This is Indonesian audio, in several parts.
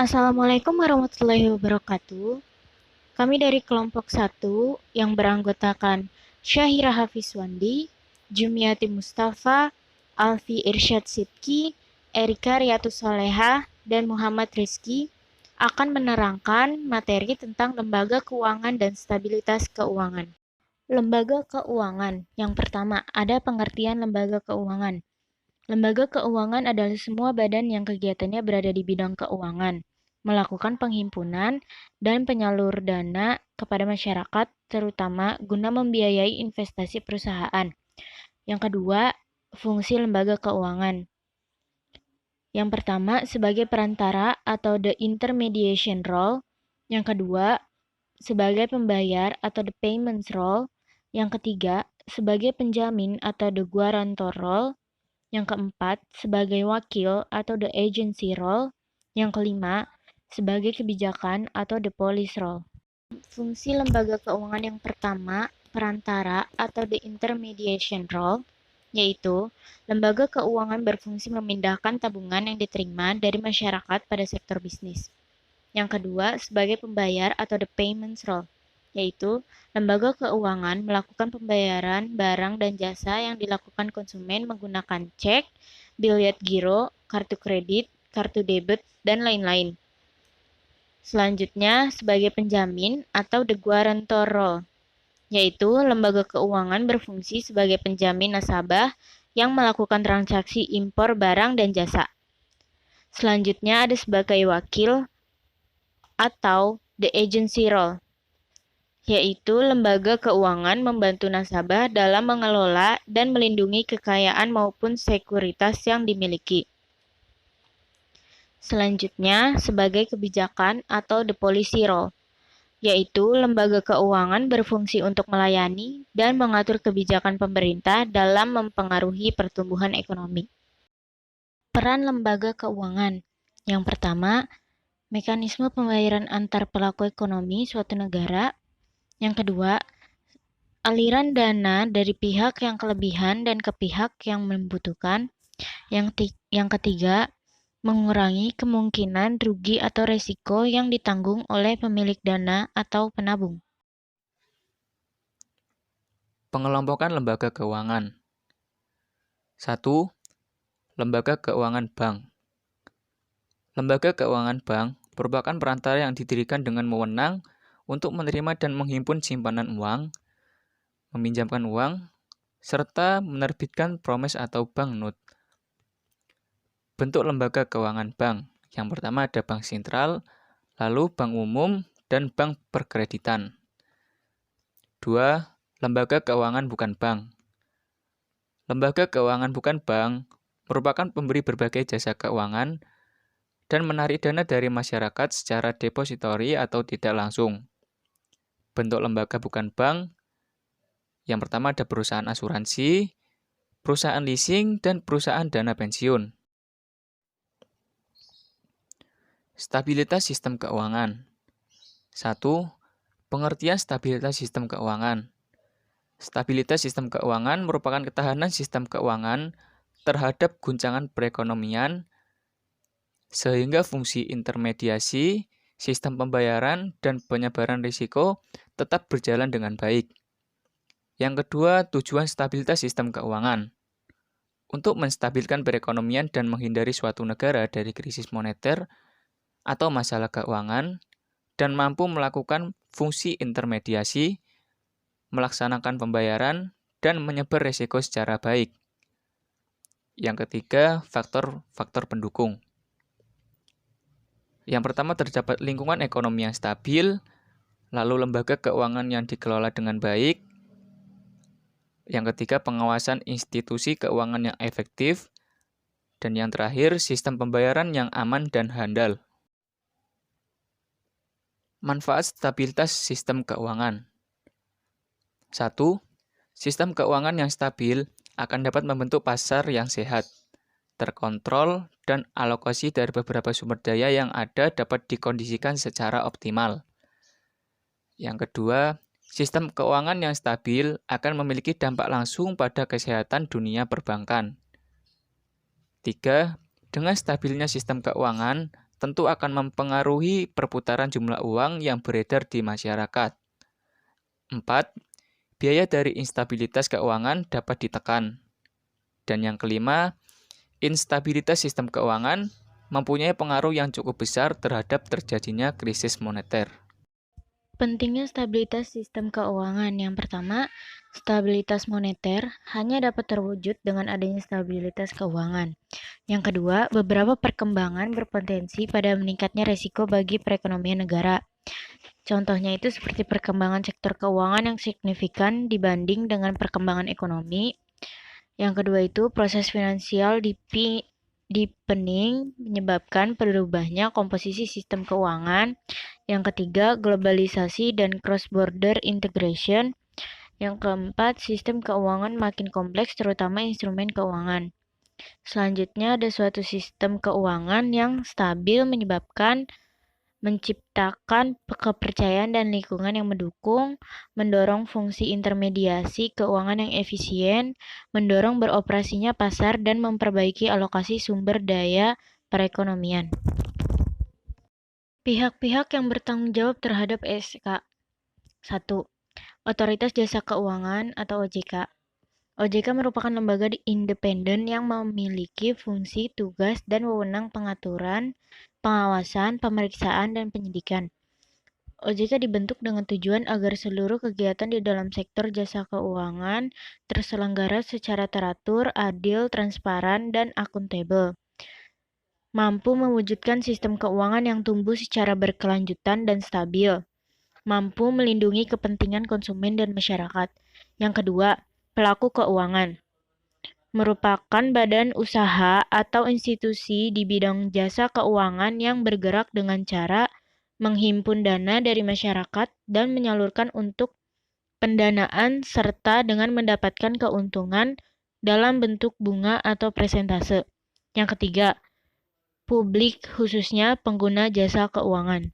Assalamualaikum warahmatullahi wabarakatuh. Kami dari kelompok satu yang beranggotakan Syahira Hafizwandi, Jumiati Mustafa, Alfi Irsyad Sidki, Erika Riatus Soleha, dan Muhammad Rizki akan menerangkan materi tentang lembaga keuangan dan stabilitas keuangan. Lembaga keuangan. Yang pertama, ada pengertian lembaga keuangan. Lembaga keuangan adalah semua badan yang kegiatannya berada di bidang keuangan, melakukan penghimpunan dan penyalur dana kepada masyarakat, terutama guna membiayai investasi perusahaan. Yang kedua, fungsi lembaga keuangan. Yang pertama, sebagai perantara atau the intermediation role. Yang kedua, sebagai pembayar atau the payments role. Yang ketiga, sebagai penjamin atau the guarantor role. Yang keempat, sebagai wakil atau the agency role. Yang kelima, sebagai kebijakan atau the policy role. Fungsi lembaga keuangan yang pertama, perantara atau the intermediation role, yaitu lembaga keuangan berfungsi memindahkan tabungan yang diterima dari masyarakat pada sektor bisnis. Yang kedua, sebagai pembayar atau the payments role, yaitu lembaga keuangan melakukan pembayaran barang dan jasa yang dilakukan konsumen menggunakan cek, biliet giro, kartu kredit, kartu debit, dan lain-lain. Selanjutnya, sebagai penjamin atau the guarantor role, yaitu lembaga keuangan berfungsi sebagai penjamin nasabah yang melakukan transaksi impor barang dan jasa. Selanjutnya ada sebagai wakil atau the agency role, yaitu lembaga keuangan membantu nasabah dalam mengelola dan melindungi kekayaan maupun sekuritas yang dimiliki. Selanjutnya, sebagai kebijakan atau the policy role, yaitu lembaga keuangan berfungsi untuk melayani dan mengatur kebijakan pemerintah dalam mempengaruhi pertumbuhan ekonomi. Peran lembaga keuangan. Yang pertama, mekanisme pembayaran antar pelaku ekonomi suatu negara. Yang kedua, aliran dana dari pihak yang kelebihan dan ke pihak yang membutuhkan. Yang ketiga, mengurangi kemungkinan rugi atau resiko yang ditanggung oleh pemilik dana atau penabung. Pengelompokan lembaga keuangan. 1. Lembaga keuangan bank. Lembaga keuangan bank merupakan perantara yang didirikan dengan wewenang untuk menerima dan menghimpun simpanan uang, meminjamkan uang, serta menerbitkan promes atau banknote. Bentuk lembaga keuangan bank. Yang pertama ada bank sentral, lalu bank umum, dan bank perkreditan. 2. Lembaga keuangan bukan bank. Lembaga keuangan bukan bank merupakan pemberi berbagai jasa keuangan dan menarik dana dari masyarakat secara depositori atau tidak langsung. Bentuk lembaga bukan bank, yang pertama ada perusahaan asuransi, perusahaan leasing, dan perusahaan dana pensiun. Stabilitas sistem keuangan. 1. Pengertian stabilitas sistem keuangan. Stabilitas sistem keuangan merupakan ketahanan sistem keuangan terhadap guncangan perekonomian sehingga fungsi intermediasi, sistem pembayaran, dan penyebaran risiko tetap berjalan dengan baik. Yang kedua, tujuan stabilitas sistem keuangan. Untuk menstabilkan perekonomian dan menghindari suatu negara dari krisis moneter atau masalah keuangan, dan mampu melakukan fungsi intermediasi, melaksanakan pembayaran, dan menyebar risiko secara baik. Yang ketiga, faktor-faktor pendukung. Yang pertama terdapat lingkungan ekonomi yang stabil, lalu lembaga keuangan yang dikelola dengan baik. Yang ketiga, pengawasan institusi keuangan yang efektif. Dan yang terakhir, sistem pembayaran yang aman dan handal. Manfaat stabilitas sistem keuangan. 1. Sistem keuangan yang stabil akan dapat membentuk pasar yang sehat, terkontrol, dan alokasi dari beberapa sumber daya yang ada dapat dikondisikan secara optimal. Yang kedua, sistem keuangan yang stabil akan memiliki dampak langsung pada kesehatan dunia perbankan. 3. Dengan stabilnya sistem keuangan, tentu akan mempengaruhi perputaran jumlah uang yang beredar di masyarakat. 4. Biaya dari instabilitas keuangan dapat ditekan. Dan yang kelima, instabilitas sistem keuangan mempunyai pengaruh yang cukup besar terhadap terjadinya krisis moneter. Pentingnya stabilitas sistem keuangan. Yang pertama, stabilitas moneter hanya dapat terwujud dengan adanya stabilitas keuangan. Yang kedua, beberapa perkembangan berpotensi pada meningkatnya resiko bagi perekonomian negara. Contohnya itu seperti perkembangan sektor keuangan yang signifikan dibanding dengan perkembangan ekonomi. Yang kedua itu proses finansial deepening menyebabkan berubahnya komposisi sistem keuangan. Yang ketiga, globalisasi dan cross-border integration. Yang keempat, sistem keuangan makin kompleks terutama instrumen keuangan. Selanjutnya ada suatu sistem keuangan yang stabil menciptakan kepercayaan dan lingkungan yang mendorong fungsi intermediasi keuangan yang efisien, mendorong beroperasinya pasar, dan memperbaiki alokasi sumber daya perekonomian. Pihak-pihak yang bertanggung jawab terhadap ESK. 1. Otoritas Jasa Keuangan atau OJK. OJK merupakan lembaga independen yang memiliki fungsi, tugas, dan wewenang pengaturan, pengawasan, pemeriksaan, dan penyidikan. OJK dibentuk dengan tujuan agar seluruh kegiatan di dalam sektor jasa keuangan terselenggara secara teratur, adil, transparan, dan akuntabel. Mampu mewujudkan sistem keuangan yang tumbuh secara berkelanjutan dan stabil. Mampu melindungi kepentingan konsumen dan masyarakat. Yang kedua, pelaku keuangan. Merupakan badan usaha atau institusi di bidang jasa keuangan yang bergerak dengan cara menghimpun dana dari masyarakat dan menyalurkan untuk pendanaan serta dengan mendapatkan keuntungan dalam bentuk bunga atau persentase. Yang ketiga, publik khususnya pengguna jasa keuangan.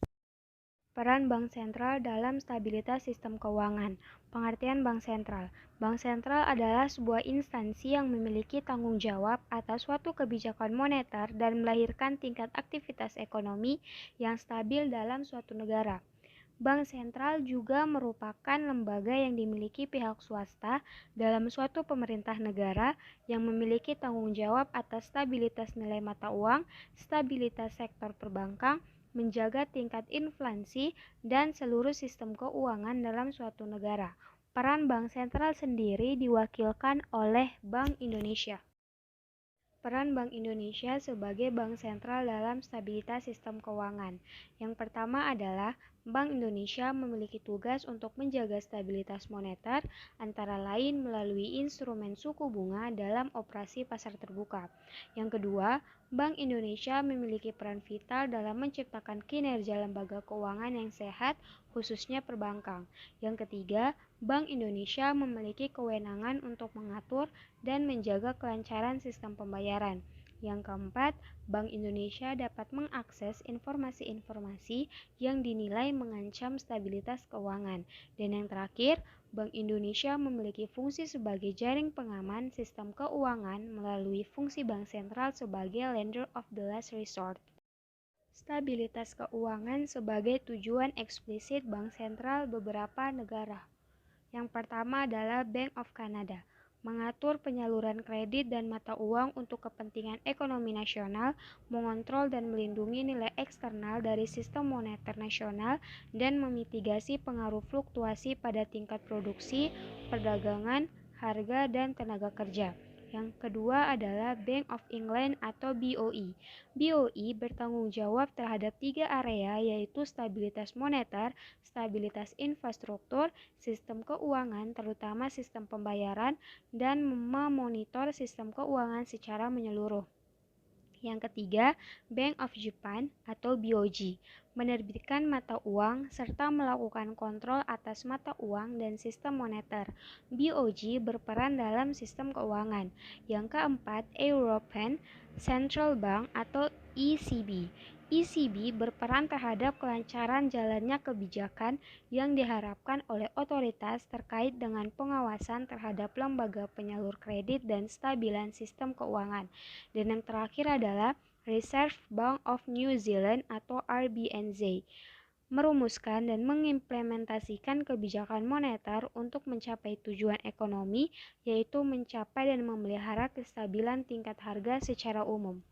Peran bank sentral dalam stabilitas sistem keuangan. Pengertian bank sentral. Bank sentral adalah sebuah instansi yang memiliki tanggung jawab atas suatu kebijakan moneter dan melahirkan tingkat aktivitas ekonomi yang stabil dalam suatu negara. Bank sentral juga merupakan lembaga yang dimiliki pihak swasta dalam suatu pemerintah negara yang memiliki tanggung jawab atas stabilitas nilai mata uang, stabilitas sektor perbankan, menjaga tingkat inflasi, dan seluruh sistem keuangan dalam suatu negara. Peran bank sentral sendiri diwakilkan oleh Bank Indonesia. Peran Bank Indonesia sebagai bank sentral dalam stabilitas sistem keuangan. Yang pertama adalah Bank Indonesia memiliki tugas untuk menjaga stabilitas moneter, antara lain melalui instrumen suku bunga dalam operasi pasar terbuka. Yang kedua, Bank Indonesia memiliki peran vital dalam menciptakan kinerja lembaga keuangan yang sehat, khususnya perbankan. Yang ketiga, Bank Indonesia memiliki kewenangan untuk mengatur dan menjaga kelancaran sistem pembayaran. Yang keempat, Bank Indonesia dapat mengakses informasi-informasi yang dinilai mengancam stabilitas keuangan. Dan yang terakhir, Bank Indonesia memiliki fungsi sebagai jaring pengaman sistem keuangan melalui fungsi bank sentral sebagai lender of the last resort. Stabilitas keuangan sebagai tujuan eksplisit bank sentral beberapa negara. Yang pertama adalah Bank of Canada, mengatur penyaluran kredit dan mata uang untuk kepentingan ekonomi nasional, mengontrol dan melindungi nilai eksternal dari sistem moneter nasional, dan memitigasi pengaruh fluktuasi pada tingkat produksi, perdagangan, harga, dan tenaga kerja. Yang kedua adalah Bank of England atau BOE. BOE bertanggung jawab terhadap 3 area, yaitu stabilitas moneter, stabilitas infrastruktur, sistem keuangan terutama sistem pembayaran, dan memonitor sistem keuangan secara menyeluruh. Yang ketiga, Bank of Japan atau BOJ, menerbitkan mata uang serta melakukan kontrol atas mata uang dan sistem moneter. BOJ berperan dalam sistem keuangan. Yang keempat, European Central Bank atau ECB. ECB berperan terhadap kelancaran jalannya kebijakan yang diharapkan oleh otoritas terkait dengan pengawasan terhadap lembaga penyalur kredit dan stabilan sistem keuangan. Dan yang terakhir adalah Reserve Bank of New Zealand atau RBNZ, merumuskan dan mengimplementasikan kebijakan moneter untuk mencapai tujuan ekonomi, yaitu mencapai dan memelihara kestabilan tingkat harga secara umum.